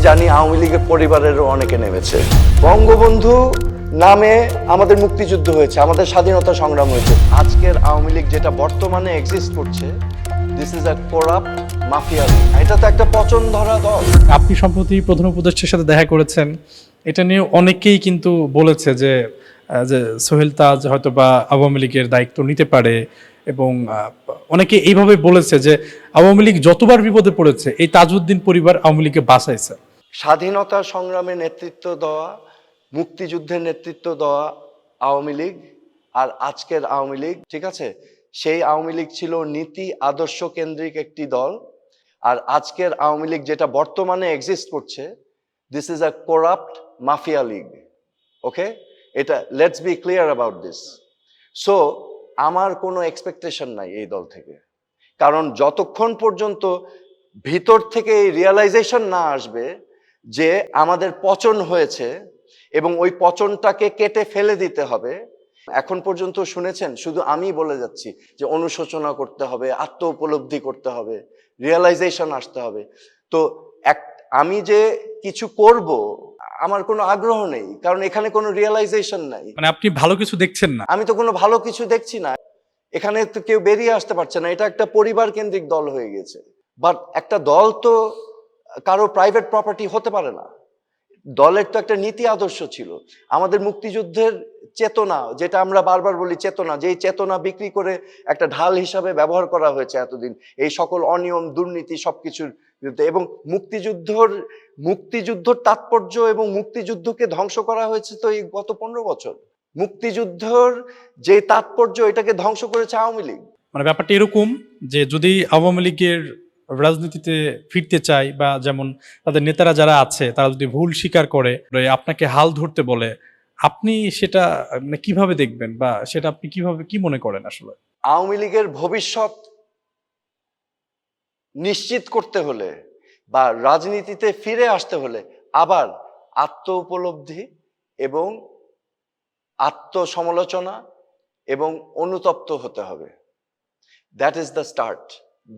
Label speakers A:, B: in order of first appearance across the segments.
A: জানি আওয়ামী লীগের পরিবারেরও অনেকে নেমেছে। বঙ্গবন্ধু নামে আমাদের মুক্তিযুদ্ধ হয়েছে, আমাদের স্বাধীনতা সংগ্রাম হয়েছে। আজকের আওয়ামী লীগ যেটা বর্তমানে এক্সিস্ট করছে, this is a corrupt mafia League. এটা তো একটা পচন ধরা দল।
B: আপনি সম্প্রতি প্রধান উপদেষ্টার সাথে দেখা করেছেন, এটা নিয়ে অনেকেই কিন্তু বলেছে যে যে সোহেল তাজ হয়তো বা আওয়ামী লীগের দায়িত্ব নিতে পারে, এবং অনেকে এইভাবে বলেছে যে আওয়ামী লীগ যতবার বিপদে পড়েছে এই তাজউদ্দিন পরিবার আওয়ামী লীগকে বাঁচাইছে।
A: স্বাধীনতা সংগ্রামে নেতৃত্ব দেওয়া, মুক্তিযুদ্ধের নেতৃত্ব দেওয়া আওয়ামী লীগ আর আজকের আওয়ামী লীগ, ঠিক আছে, সেই আওয়ামী লীগ ছিল নীতি আদর্শ কেন্দ্রিক একটি দল। আর আজকের আওয়ামী লীগ যেটা বর্তমানে এক্সিস্ট করছে, this is a corrupt mafia league. Okay, এটা let's be clear about this. So আমার কোনো এক্সপেকটেশন নাই এই দল থেকে, কারণ যতক্ষণ পর্যন্ত ভিতর থেকে এই রিয়েলাইজেশন না আসবে যে আমাদের পচন হয়েছে এবং ওই পচনটাকে কেটে ফেলে দিতে হবে। এখন পর্যন্ত শুনেছেন শুধু আমি বলে যাচ্ছি যে অনুশোচনা করতে হবে, আত্ম উপলব্ধি করতে হবে, রিয়েলাইজেশন আসতে হবে। তো আমি যে কিছু করব আমার কোনো আগ্রহ নেই, কারণ এখানে কোনো রিয়েলাইজেশন নাই।
B: মানে আপনি ভালো কিছু দেখছেন না।
A: আমি তো কোনো ভালো কিছু দেখছি না, এখানে তো কেউ বেরিয়ে আসতে পারছে না। এটা একটা পরিবার কেন্দ্রিক দল হয়ে গেছে। বাট একটা দল তো কারো প্রাইভেট প্রপার্টি হতে পারে না। দলের তো একটা নীতি আদর্শ ছিল। আমাদের মুক্তিযুদ্ধের চেতনা, যেটা আমরা বারবার বলি চেতনা, যেই চেতনা বিক্রি করে একটা ঢাল হিসাবে ব্যবহার করা হয়েছে এতদিন এই সকল অনিয়ম দুর্নীতি সবকিছুর বিরুদ্ধে। এবং মুক্তিযুদ্ধর তাৎপর্য এবং মুক্তিযুদ্ধকে ধ্বংস করা হয়েছে তো এই গত 15 বছর। মুক্তিযুদ্ধর যে তাৎপর্য, এটাকে ধ্বংস করেছে আওয়ামী লীগ।
B: মানে ব্যাপারটা এরকম যে যদি আওয়ামী লীগের রাজনীতিতে ফিরতে চায়, বা যেমন তাদের নেতারা যারা আছে তারা যদি ভুল স্বীকার করে আপনাকে হাল ধরতে বলে, আপনি সেটা মানে কিভাবে দেখবেন, বা সেটা আপনি কিভাবে কি মনে করেন আসলে?
A: আওয়ামী লীগের ভবিষ্যৎ নিশ্চিত করতে হলে বা রাজনীতিতে ফিরে আসতে হলে আবার আত্ম উপলব্ধি এবং আত্মসমালোচনা এবং অনুতপ্ত হতে হবে। That is the start,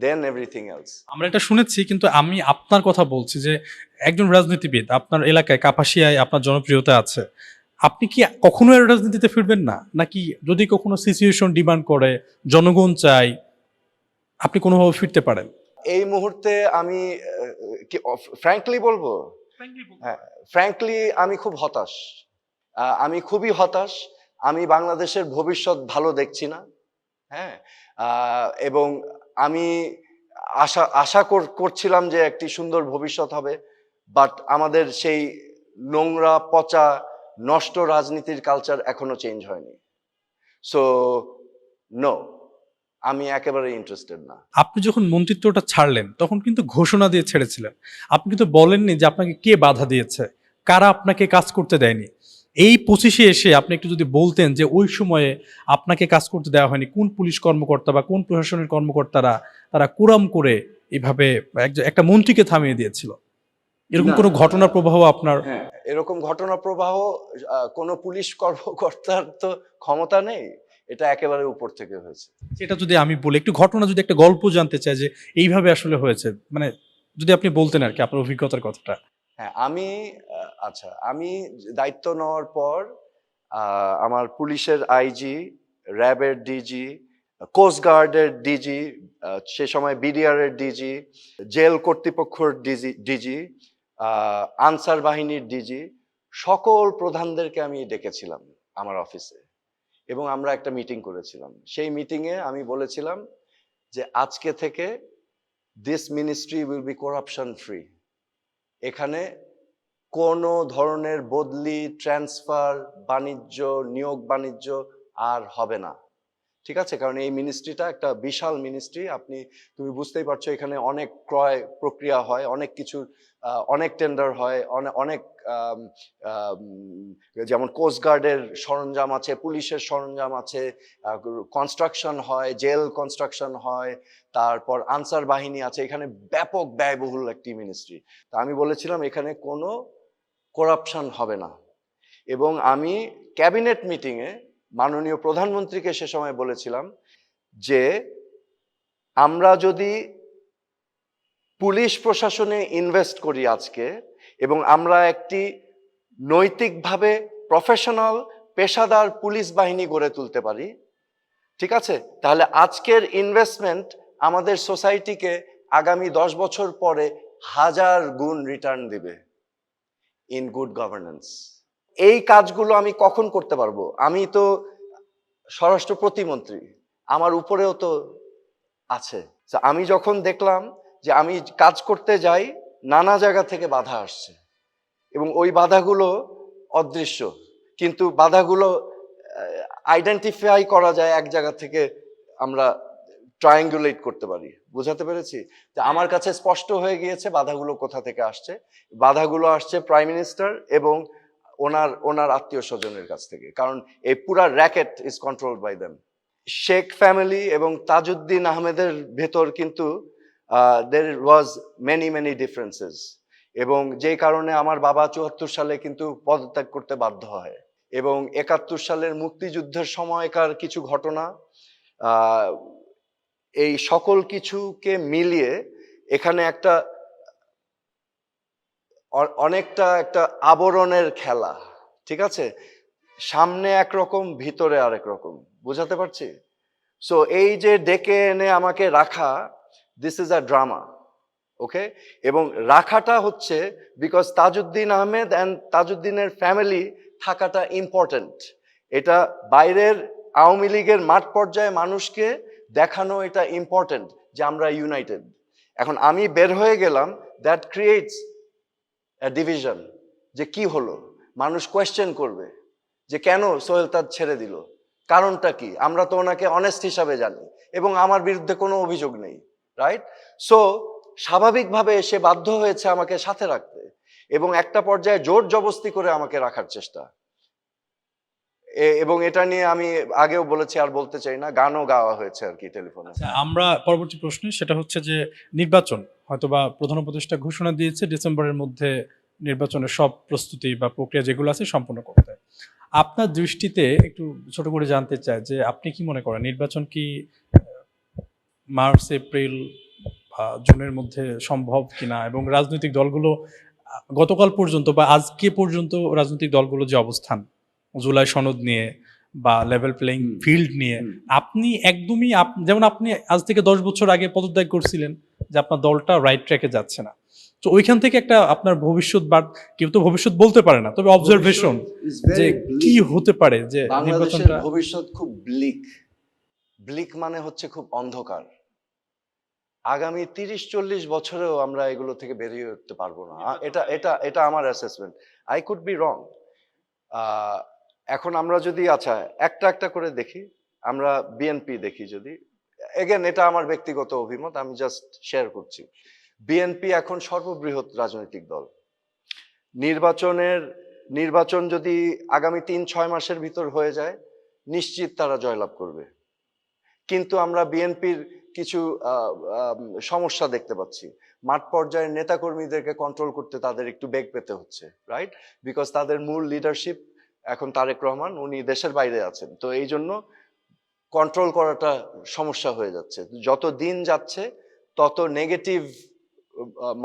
A: then everything else.
B: আমরা এটা শুনেছি, কিন্তু আমি আপনার কথা বলছি যে একজন রাজনীতিবিদ, আপনার এলাকায় কাপাসিয়ায় আপনার জনপ্রিয়তা আছে, আপনি কি কখনো এর রাজনীতিতে ফিরবেন না? নাকি যদি কখনো সিচুয়েশন ডিমান্ড করে, জনগণ চায়, আপনি কোনোভাবে ফিরতে পারেন?
A: এই মুহূর্তে আমি ফ্র্যাঙ্কলি বলবো, হ্যাঁ, ফ্র্যাঙ্কলি আমি খুব হতাশ। আমি খুবই হতাশ। আমি বাংলাদেশের ভবিষ্যৎ ভালো দেখছি না। হ্যাঁ, এবং আমি আশা করছিলাম যে একটি সুন্দর ভবিষ্যৎ হবে। বাট আমাদের সেই নোংরা পচা নষ্ট রাজনীতির কালচার এখনো চেঞ্জ হয়নি। সো নো, আমি একেবারে ইন্টারেস্টেড না।
B: আপনি যখন মন্ত্রিত্বটা ছাড়লেন তখন কিন্তু ঘোষণা দিয়ে ছেড়েছিলেন। আপনি কিন্তু বলেননি যে আপনাকে কে বাধা দিয়েছে, কারা আপনাকে কাজ করতে দেয়নি। এই 25-এ এসে আপনি একটু যদি বলতেন যে ওই সময়ে আপনাকে কাজ করতে দেওয়া হয়নি, কোন পুলিশ কর্মকর্তা বা কোন প্রশাসনের কর্মকর্তারা তারা কুরাম করে এইভাবে একটা মন্ত্রীকে থামিয়ে দিয়েছিল, এরকম কোনো ঘটনা প্রবাহ আপনার?
A: হ্যাঁ, এরকম ঘটনা প্রবাহ কোনো পুলিশ কর্মকর্তার তো ক্ষমতা নেই। এটা একেবারে উপর থেকে হয়েছে।
B: সেটা যদি আমি বলি, একটু ঘটনা, যদি একটা গল্প জানতে চাই যে এইভাবে আসলে হয়েছে, মানে যদি আপনি বলতেন আর কি আপনার অভিজ্ঞতার কথাটা।
A: হ্যাঁ, আচ্ছা, আমি দায়িত্ব নেওয়ার পর আমার পুলিশের আইজি, র্যাবের ডিজি, কোস্টগার্ডের ডিজি, সে সময় বিডিআর এর ডিজি, জেল কর্তৃপক্ষের ডিজি, আনসার বাহিনীর ডিজি, সকল প্রধানদেরকে আমি ডেকেছিলাম আমার অফিসে এবং আমরা একটা মিটিং করেছিলাম। সেই মিটিংয়ে আমি বলেছিলাম যে আজকে থেকে this ministry will be corruption free. এখানে কোনো ধরনের বদলি, ট্রান্সফার, বাণিজ্য, নিয়োগ বাণিজ্য আর হবে না, ঠিক আছে? কারণ এই মিনিস্ট্রিটা একটা বিশাল মিনিস্ট্রি। তুমি বুঝতেই পারছো, এখানে অনেক ক্রয় প্রক্রিয়া হয়, অনেক কিছু, অনেক টেন্ডার হয়, অনেক যেমন কোস্টগার্ডের সরঞ্জাম আছে, পুলিশের সরঞ্জাম আছে, কনস্ট্রাকশন হয়, জেল কনস্ট্রাকশন হয়, তারপর আনসার বাহিনী আছে। এখানে ব্যাপক ব্যয়বহুল একটি মিনিস্ট্রি। তা আমি বলেছিলাম এখানে কোনো করাপশন হবে না। এবং আমি ক্যাবিনেট মিটিংয়ে মাননীয় প্রধানমন্ত্রীকে সে সময় বলেছিলাম যে আমরা যদি পুলিশ প্রশাসনে ইনভেস্ট করি আজকে এবং আমরা একটি নৈতিকভাবে প্রফেশনাল পেশাদার পুলিশ বাহিনী গড়ে তুলতে পারি, ঠিক আছে, তাহলে আজকের ইনভেস্টমেন্ট আমাদের সোসাইটিকে আগামী 10 বছর পরে 1000 গুণ রিটার্ন দিবে ইন গুড গভর্নেন্স। এই কাজগুলো আমি কখন করতে পারবো? আমি তো স্বরাষ্ট্র প্রতিমন্ত্রী, আমার উপরেও তো আছে। তো আমি যখন দেখলাম যে আমি কাজ করতে যাই, নানা জায়গা থেকে বাধা আসছে এবং ওই বাধাগুলো অদৃশ্য, কিন্তু বাধাগুলো আইডেন্টিফাই করা যায় এক জায়গা থেকে, আমরা ট্রায়াঙ্গুলেট করতে পারি। বুঝাতে পেরেছি? যে আমার কাছে স্পষ্ট হয়ে গিয়েছে বাধাগুলো কোথা থেকে আসছে। বাধাগুলো আসছে প্রাইম মিনিস্টার এবং ওনার আত্মীয় স্বজনের কাছ থেকে, কারণ এই পুরা racket is controlled by them. Sheikh family এবং তাজউদ্দিন আহমেদের ভেতর কিন্তু দের ওয়াজ মেনি ডিফারেন্সেস, এবং যেই কারণে আমার বাবা 74 সালে কিন্তু পদত্যাগ করতে বাধ্য হয়, এবং 71 সালের মুক্তিযুদ্ধের সময়কার কিছু ঘটনা, এই সকল কিছুকে মিলিয়ে এখানে অনেকটা একটা আবরণের খেলা, ঠিক আছে, সামনে একরকম ভিতরে আরেক রকম। বুঝাতে পারছি? সো এই যে ডেকে এনে আমাকে রাখা, this is a drama, okay, এবং রাখাটা হচ্ছে বিকজ তাজউদ্দিন আহমেদ অ্যান্ড তাজউদ্দিনের ফ্যামিলি থাকাটা ইম্পর্টেন্ট। এটা বাইরের আওয়ামী লীগের মাঠ পর্যায়ে মানুষকে দেখানো এটা ইম্পর্টেন্ট যে আমরা ইউনাইটেড। এখন আমি বের হয়ে গেলাম, দ্যাট ক্রিয়েটস ডিভিশন, যে কি হলো, মানুষ কোয়েশ্চেন করবে যে কেন সোহেল তাজ ছেড়ে দিল, কারণটা কি, আমরা তো ওনাকে অনেস্ট হিসাবে জানি এবং আমার বিরুদ্ধে কোনো অভিযোগ নেই, রাইট? সো স্বাভাবিকভাবে সে বাধ্য হয়েছে আমাকে সাথে রাখতে, এবং একটা পর্যায়ে জোর জবস্তি করে আমাকে রাখার চেষ্টা। এবং এটা নিয়ে আমি আগেও বলেছি, আর বলতে চাই না, গানও গাওয়া হয়েছে আর কি টেলিফোনে।
B: আমরা পরবর্তী প্রশ্ন, সেটা হচ্ছে যে নির্বাচন হয়তোবা প্রধান উপদেষ্টা ঘোষণা দিয়েছে ডিসেম্বরের মধ্যে নির্বাচনের সব প্রস্তুতি বা প্রক্রিয়া যেগুলো আছে সম্পন্ন করতে। আপনার দৃষ্টিতে একটু ছোট করে জানতে চাই যে আপনি কি মনে করেন নির্বাচন কি মার্চ এপ্রিল বা জুনের মধ্যে সম্ভব কিনা, এবং রাজনৈতিক দলগুলো গতকাল পর্যন্ত বা আজকে পর্যন্ত রাজনৈতিক দলগুলো যে অবস্থান জুলাই সনদ নিয়ে বা লেভেল প্লেইং ফিল্ড নিয়ে, আপনি একদমই যেমন আপনি আজ থেকে 10 বছর আগে পদত্যাগ করছিলেন যে আপনার দলটা রাইট ট্র্যাকে যাচ্ছে না, তো ওইখান থেকে একটা আপনার ভবিষ্যৎ, বা কেউ তো ভবিষ্যৎ বলতে পারে না, তবে অবজারভেশন যে কি হতে পারে যে
A: বাংলাদেশের ভবিষ্যৎ খুব ব্লিক মানে হচ্ছে খুব অন্ধকার। আগামী 30-40 বছরেও আমরা এগুলো থেকে বেরিয়ে উঠতে পারবো না। এটা আমার assessment, I could be wrong. এখন আমরা যদি আচ্ছা একটা করে দেখি, আমরা বিএনপি দেখি, যদি এগেন এটা আমার ব্যক্তিগত অভিমত, আমি জাস্ট শেয়ার করছি। বিএনপি এখন সর্ববৃহৎ রাজনৈতিক দল। নির্বাচন যদি আগামী 3-6 মাসের ভিতর হয়ে যায়, নিশ্চিত তারা জয়লাভ করবে। কিন্তু আমরা বিএনপির কিছু সমস্যা দেখতে পাচ্ছি। মাঠ পর্যায়ের নেতাকর্মীদেরকে কন্ট্রোল করতে তাদের একটু বেগ পেতে হচ্ছে, রাইট? বিকজ তাদের মূল লিডারশিপ এখন তারেক রহমান, উনি দেশের বাইরে আছেন, তো এই জন্য কন্ট্রোল করাটা সমস্যা হয়ে যাচ্ছে। যত দিন যাচ্ছে তত নেগেটিভ,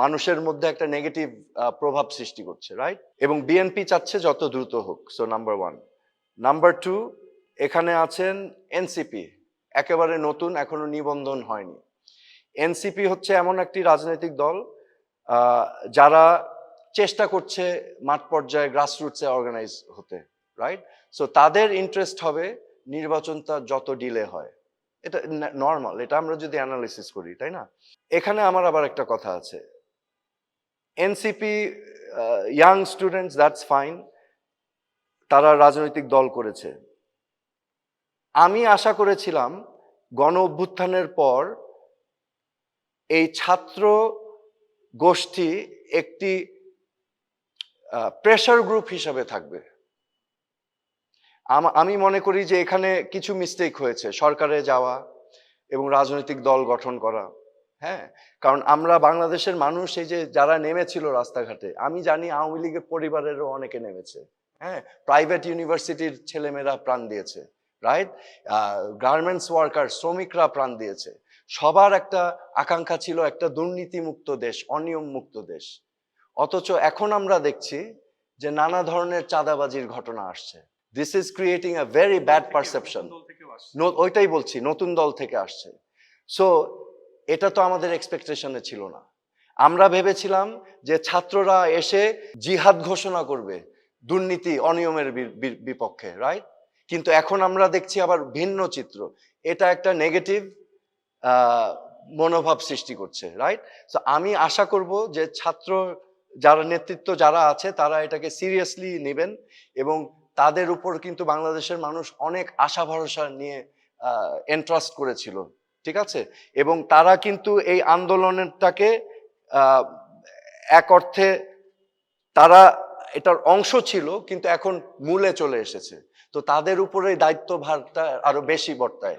A: মানুষের মধ্যে একটা নেগেটিভ প্রভাব সৃষ্টি করছে, রাইট? এবং বিএনপি চাচ্ছে যত দ্রুত হোক। So number 1। নাম্বার 2, এখানে আছেন এনসিপি, একেবারে নতুন, এখনো নিবন্ধন হয়নি। এনসিপি হচ্ছে এমন একটি রাজনৈতিক দল যারা চেষ্টা করছে মাঠ পর্যায়ে গ্রাসরুটসে অর্গানাইজ হতে, রাইট? সো তাদের ইন্টারেস্ট হবে নির্বাচনটা যত ডিলে হয়। এটা নর্মাল, এটা আমরা যদি অ্যানালিসিস করি, তাই না? এখানে আমার আবার একটা কথা আছে, NCP young students, that's fine, তারা রাজনৈতিক দল করেছে। আমি আশা করেছিলাম গণ অভ্যুত্থানের পর এই ছাত্র গোষ্ঠী একটি প্রেসার গ্রুপ হিসাবে থাকবে। আমি মনে করি যে এখানে কিছু মিস্টেক হয়েছে, সরকারে যাওয়া এবং রাজনৈতিক দল গঠন করা। হ্যাঁ, কারণ আমরা বাংলাদেশের মানুষ, এই যে যারা নেমেছিল রাস্তাঘাটে, আমি জানি আওয়ামী লীগের পরিবারেরও অনেকে নেমেছে। হ্যাঁ, প্রাইভেট ইউনিভার্সিটির ছেলেমেয়েরা প্রাণ দিয়েছে, রাইট? গার্মেন্টস ওয়ার্কার, শ্রমিকরা প্রাণ দিয়েছে। সবার একটা আকাঙ্ক্ষা ছিল একটা দুর্নীতিমুক্ত দেশ, অনিয়ম মুক্ত দেশ। অথচ এখন আমরা দেখছি যে নানা ধরনের চাঁদাবাজির ঘটনা আসছে। This is creating a very bad perception. ওইটাই বলছি, নতুন দল থেকে আসছে। সো এটা তো আমাদের এক্সপেকটেশনে ছিল না। আমরা ভেবেছিলাম যে ছাত্ররা এসে জিহাদ ঘোষণা করবে দুর্নীতি অনিয়মের বিপক্ষে, রাইট? কিন্তু এখন আমরা দেখছি আবার ভিন্ন চিত্র। এটা একটা নেগেটিভ মনোভাব সৃষ্টি করছে, রাইট? সো আমি আশা করব যে ছাত্র যারা নেতৃত্ব যারা আছে তারা এটাকে সিরিয়াসলি নেবেন, এবং তাদের উপর কিন্তু বাংলাদেশের মানুষ অনেক আশা ভরসা নিয়ে এন্ট্রাস্ট করেছিল, ঠিক আছে? এবং তারা কিন্তু এই আন্দোলনটাকে এক অর্থে তারা এটার অংশ ছিল, কিন্তু এখন মূলে চলে এসেছে। তো তাদের উপরে দায়িত্বভারটা আরো বেশি বর্তায়।